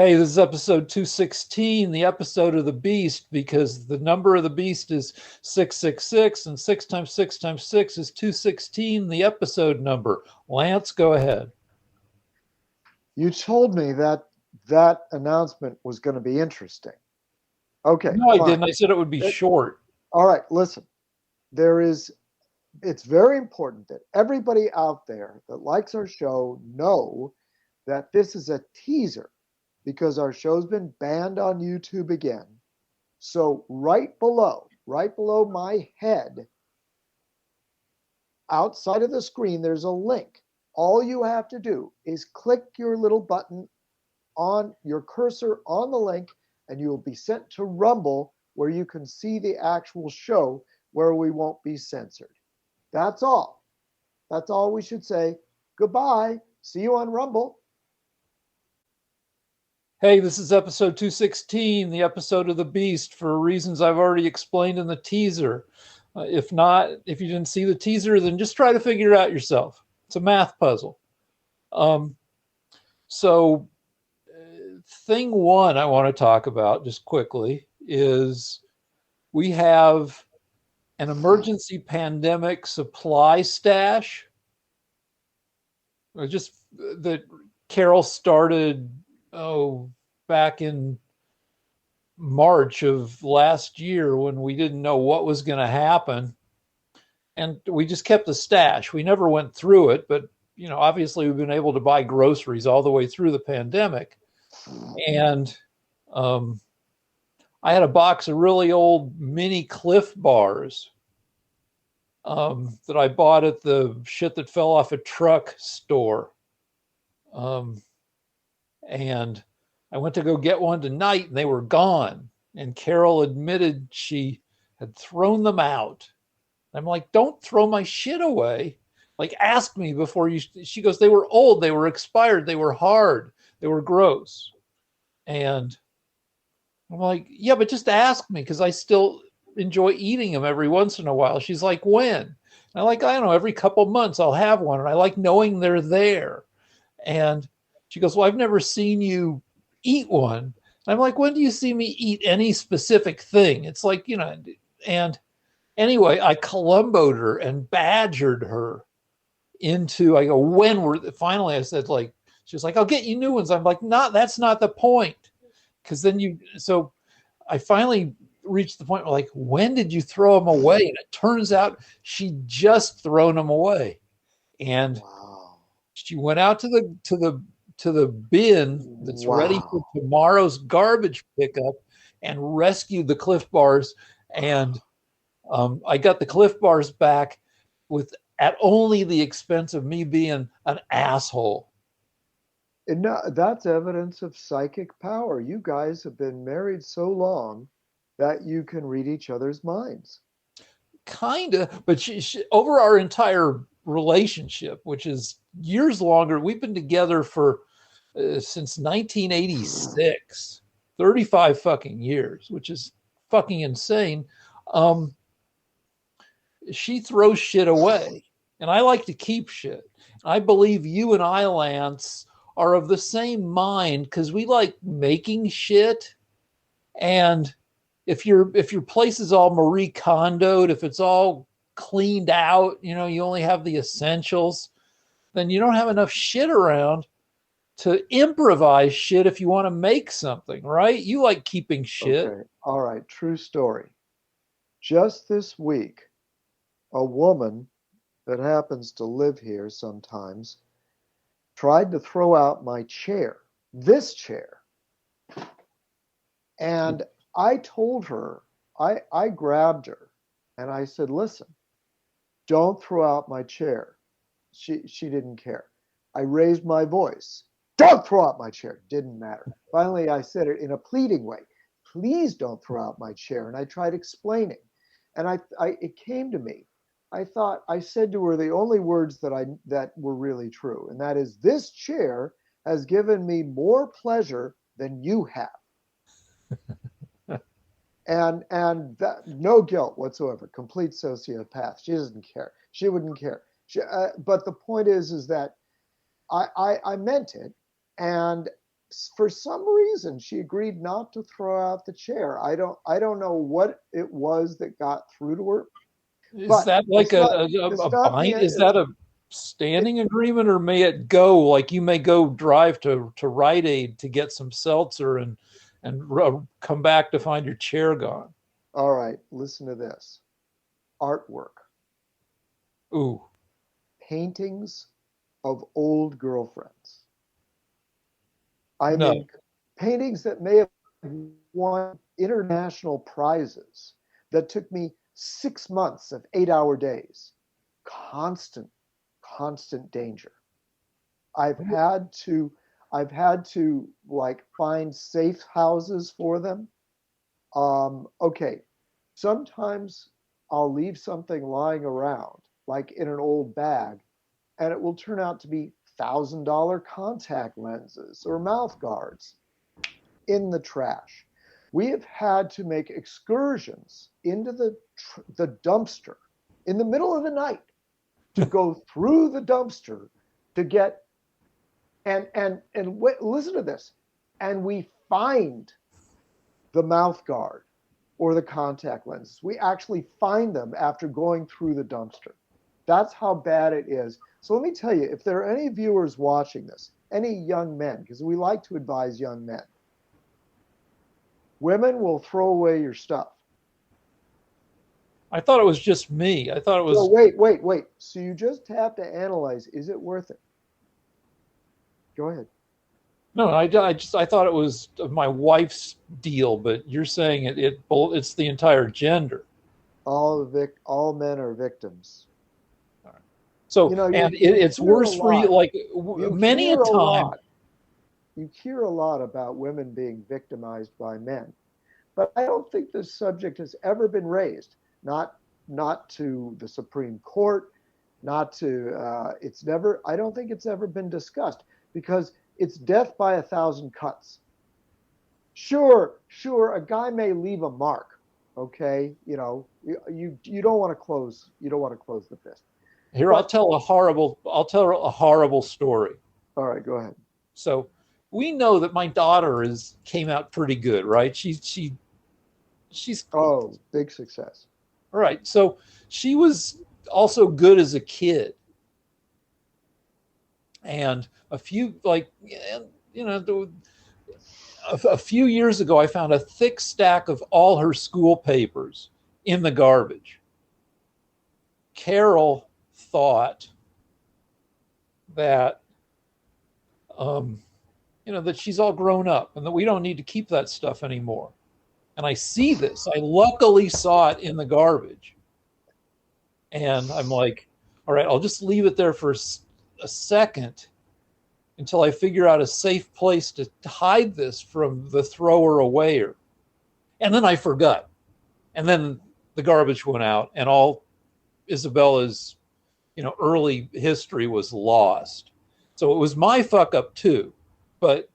Hey, this is episode 216, the episode of the beast, because the number of the beast is 666, and 6 times 6 times 6 is 216, the episode number. Lance, go ahead. You told me that that announcement was going to be interesting. Okay, No, I fine. didn't. I said it would be short. All right, listen. There is it's very important that everybody out there that likes our show know that this is a teaser because our show's been banned on YouTube again. So right below my head, outside of the screen, there's a link. All you have to do is click your little button on your cursor on the link, and you will be sent to Rumble, where you can see the actual show where we won't be censored. That's all. That's all we should say. Goodbye. See you on Rumble. Hey, this is episode 216, the episode of the beast, for reasons I've already explained in the teaser. If not, if you didn't see the teaser, then just try to figure it out yourself. It's a math puzzle. Um, so thing one I want to talk about just quickly is we have an emergency pandemic supply stash. Just that Carol started, back in March of last year when we didn't know what was going to happen. And we just kept the stash. We never went through it, but obviously we've been able to buy groceries all the way through the pandemic. And I had a box of really old mini Cliff bars that I bought at the shit that fell off a truck store. And I went to go get one tonight and they were gone. And Carol admitted she had thrown them out. I'm like, don't throw my shit away. Like, ask me before you. She goes, they were old, they were expired, they were hard, they were gross. And I'm like, yeah, but just ask me because I still enjoy eating them every once in a while. She's like, when? And I'm like, I don't know, every couple months I'll have one. And I like knowing they're there. And she goes, well, I've never seen you eat one. And I'm like, when do you see me eat any specific thing? It's like, and anyway, I Columboed her and badgered her into, I go, finally I said, like, she was like, I'll get you new ones. I'm like, that's not the point. Because so I finally reached the point where, like, when did you throw them away? And it turns out she just thrown them away. And Wow. she went out to the bin that's ready for tomorrow's garbage pickup and rescued the Cliff bars. And I got the Cliff bars back at only the expense of me being an asshole. And that's evidence of psychic power. You guys have been married so long that you can read each other's minds. Kinda, but she over our entire relationship, which is years longer, we've been together for since 1986, 35 fucking years, which is fucking insane. She throws shit away, and I like to keep shit. I believe you and I, Lance, are of the same mind because we like making shit. And if your place is all Marie Kondoed, if it's all cleaned out, you only have the essentials, then you don't have enough shit around to improvise shit if you want to make something, right? You like keeping shit. Okay. All right. True story. Just this week, a woman that happens to live here sometimes tried to throw out my chair, this chair. And I told her, I grabbed her and I said, listen, don't throw out my chair. She didn't care. I raised my voice. Don't throw out my chair. Didn't matter. Finally, I said it in a pleading way. Please don't throw out my chair. And I tried explaining. And it came to me. I said to her the only words that were really true, and that is, this chair has given me more pleasure than you have. and that, no guilt whatsoever, complete sociopath. She doesn't care. She wouldn't care. But the point is that I meant it, and for some reason, she agreed not to throw out the chair. I don't know what it was that got through to her, Is but that like it's not a it's not the bind? Is that a it, standing agreement, or may it go like you may go drive to Rite Aid to get some seltzer and come back to find your chair gone? all right, listen to this. Artwork, Ooh, paintings of old girlfriends. I no. mean, paintings that may have won international prizes that took me 6 months of 8-hour days. Constant, constant danger. I've had to, I've had to like find safe houses for them. Okay, sometimes I'll leave something lying around, like in an old bag, and it will turn out to be $1,000 contact lenses or mouth guards in the trash. We have had to make excursions into the dumpster in the middle of the night to go through the dumpster to get listen to this, and we find the mouth guard or the contact lenses. We actually find them after going through the dumpster. That's how bad it is. So let me tell you, if there are any viewers watching this, any young men, because we like to advise young men, women will throw away your stuff. I thought it was just me. I thought it So was wait. So you just have to analyze, is it worth it? Go ahead. no. I thought it was my wife's deal, but you're saying it's the entire gender. All men are victims. So, You know, and you it's hear a worse for you. lot. Like You many a hear a time, lot. You hear a lot about women being victimized by men, but I don't think this subject has ever been raised. Not to the Supreme Court, not to it's never. I don't think it's ever been discussed because it's death by 1,000 cuts. Sure, a guy may leave a mark. Okay, you don't want to close. You don't want to close the fist. here But I'll tell a horrible story. all right, go ahead. So we know that my daughter is came out pretty good, right? She's Oh, big success. right. So she was also good as a kid, and a few like you know a few years ago, I found a thick stack of all her school papers in the garbage. Carol thought that um, that she's all grown up and that we don't need to keep that stuff anymore. And I see this. I luckily saw it in the garbage. And I'm like, all right, I'll just leave it there for a second until I figure out a safe place to hide this from the thrower awayer. And then I forgot. And then the garbage went out and all Isabella's, early history was lost. So it was my fuck up too. But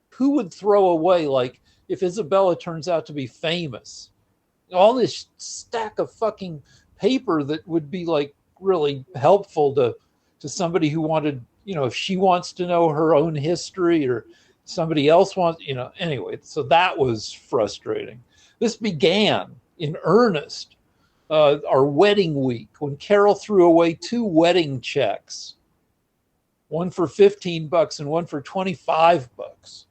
who would throw away, like, if Isabella turns out to be famous, all this stack of fucking paper that would be like really helpful to somebody who wanted, if she wants to know her own history or somebody else wants, anyway. So that was frustrating. This began in earnest our wedding week when Carol threw away 2 wedding checks, one for $15 and one for $25.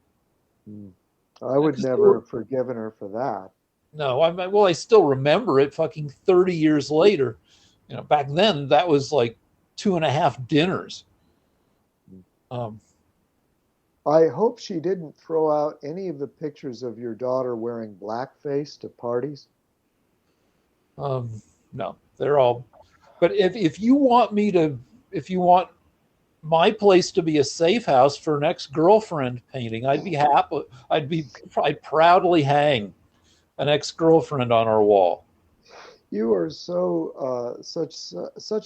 I would Because never have forgiven her for that. no, I still remember it. Fucking 30 years later, back then that was like 2.5 dinners. Um, I hope she didn't throw out any of the pictures of your daughter wearing blackface to parties. no, they're all. But if you want if you want my place to be a safe house for an ex-girlfriend painting, I'd be happy. I'd proudly hang an ex-girlfriend on our wall. You are such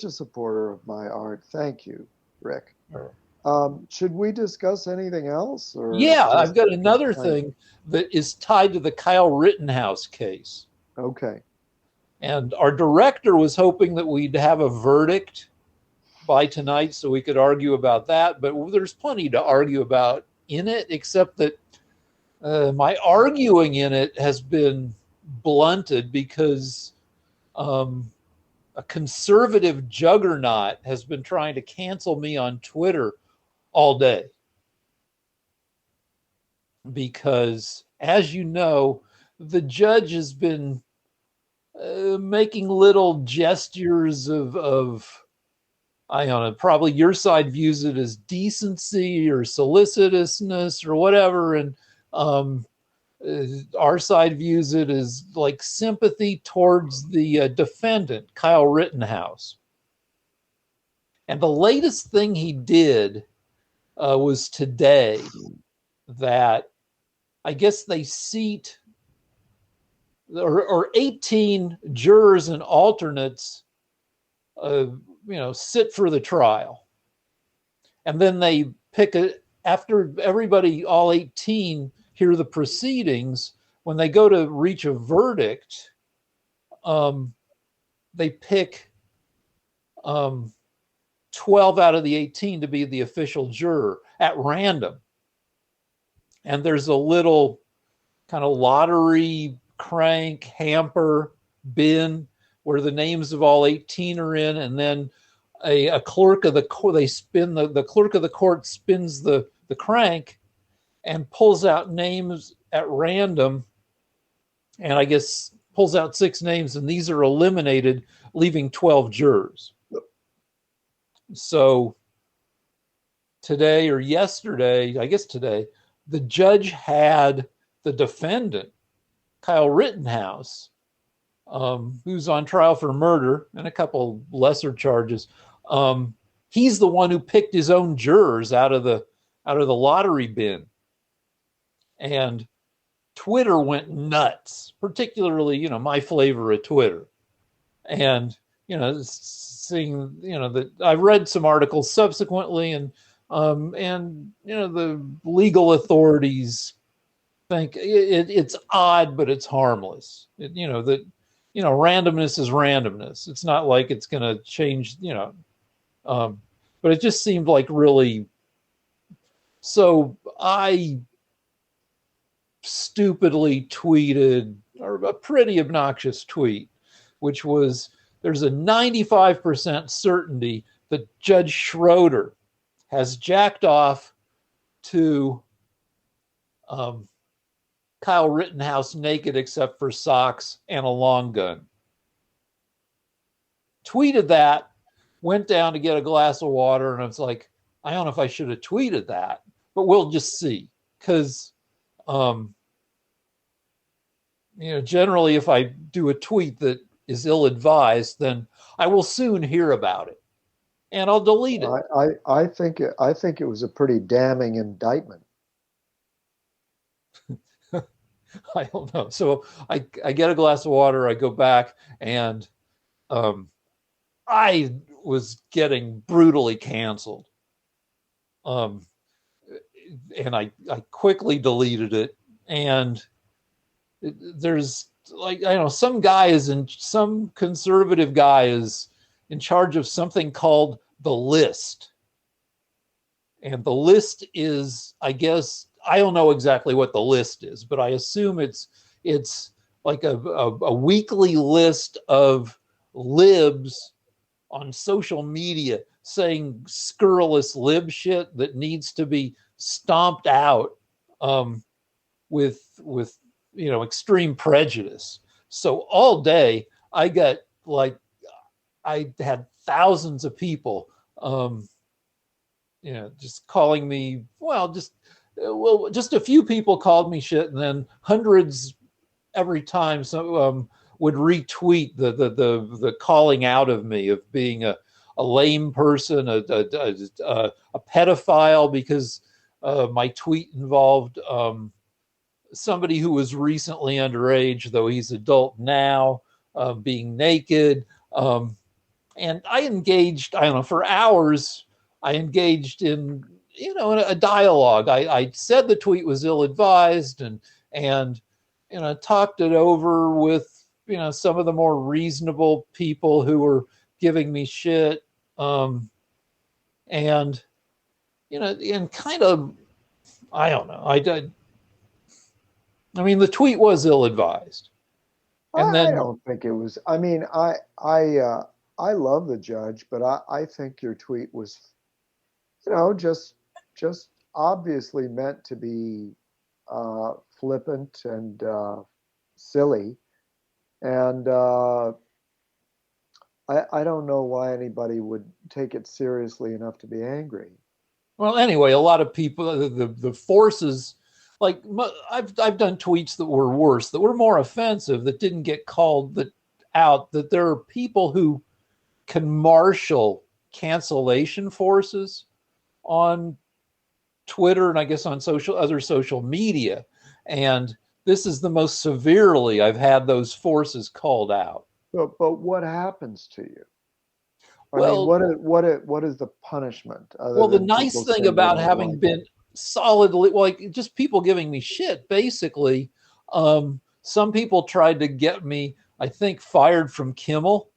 a supporter of my art. Thank you, Rick. Should we discuss anything else, or Yeah, I've just got another kind thing that is tied to the Kyle Rittenhouse case. okay? And our director was hoping that we'd have a verdict by tonight so we could argue about that. But there's plenty to argue about in it, except that my arguing in it has been blunted because a conservative juggernaut has been trying to cancel me on Twitter all day. Because, as you know, the judge has been making little gestures of, I don't know, probably your side views it as decency or solicitousness or whatever. And our side views it as like sympathy towards the defendant, Kyle Rittenhouse. And the latest thing he did was today that I guess they seat or 18 jurors and alternates, sit for the trial. And then they pick after everybody, all 18 hear the proceedings, when they go to reach a verdict, they pick 12 out of the 18 to be the official juror at random. And there's a little kind of lottery crank hamper bin where the names of all 18 are in, and then a clerk of the court, they spin the clerk of the court spins the crank and pulls out names at random, and I guess pulls out 6 names, and these are eliminated, leaving 12 jurors. So today or yesterday, I guess today, the judge had the defendant, Kyle Rittenhouse, who's on trial for murder and a couple lesser charges. He's the one who picked his own jurors out of the lottery bin. And Twitter went nuts, particularly, my flavor of Twitter. And, seeing, that I read some articles subsequently, and the legal authorities think it's odd, but it's harmless. Randomness is randomness. It's not like it's going to change, but it just seemed like really. So I stupidly tweeted a pretty obnoxious tweet, which was, there's a 95% certainty that Judge Schroeder has jacked off to Kyle Rittenhouse naked except for socks and a long gun. Tweeted that, went down to get a glass of water, and I was like, I don't know if I should have tweeted that, but we'll just see. Because, generally if I do a tweet that is ill-advised, then I will soon hear about it, and I'll delete it. I think it was a pretty damning indictment. I don't know. So I get a glass of water, I go back, and I was getting brutally canceled. And I quickly deleted it. And there's some conservative guy is in charge of something called the list. And the list is, I guess, I don't know exactly what the list is, but I assume it's like a weekly list of libs on social media saying scurrilous lib shit that needs to be stomped out with extreme prejudice. So all day I had thousands of people just calling me, just a few people called me shit, and then hundreds every time would retweet the calling out of me of being a lame person, a pedophile, because my tweet involved somebody who was recently underage, though he's adult now, being naked. And I engaged, I don't know, for hours, I engaged in a dialogue. I said the tweet was ill-advised, and talked it over with some of the more reasonable people who were giving me shit, and kind of I don't know. I mean, the tweet was ill-advised, and I then don't think it was. I mean, I love the judge, but I think your tweet was, just obviously meant to be flippant and silly. And I don't know why anybody would take it seriously enough to be angry. well, anyway, a lot of people, the forces, like I've done tweets that were worse, that were more offensive, that didn't get called that out. That there are people who can marshal cancellation forces on Twitter and I guess on other social media, and this is the most severely I've had those forces called out. But what happens to you? I mean, Well, what is the punishment other Well, the than nice people thing say they about don't having like you? been solidly, like just people giving me shit, basically, some people tried to get me, I think, fired from Kimmel.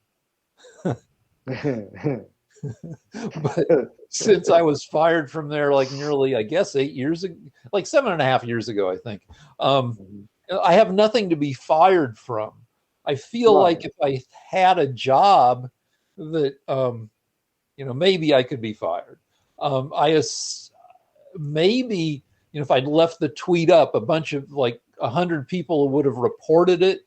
But since I was fired from there, like nearly, I guess, 8 years ago, like 7.5 years ago, I think, um, I have nothing to be fired from. I feel like Right. if I had a job that, maybe I could be fired. I maybe if I'd left the tweet up, a bunch of like 100 people would have reported it,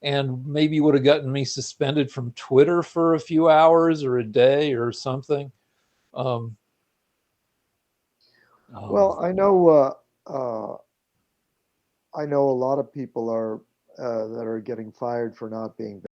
and maybe would have gotten me suspended from Twitter for a few hours or a day or something. Um, um, Well, uh, I know a lot of people are that are getting fired for not being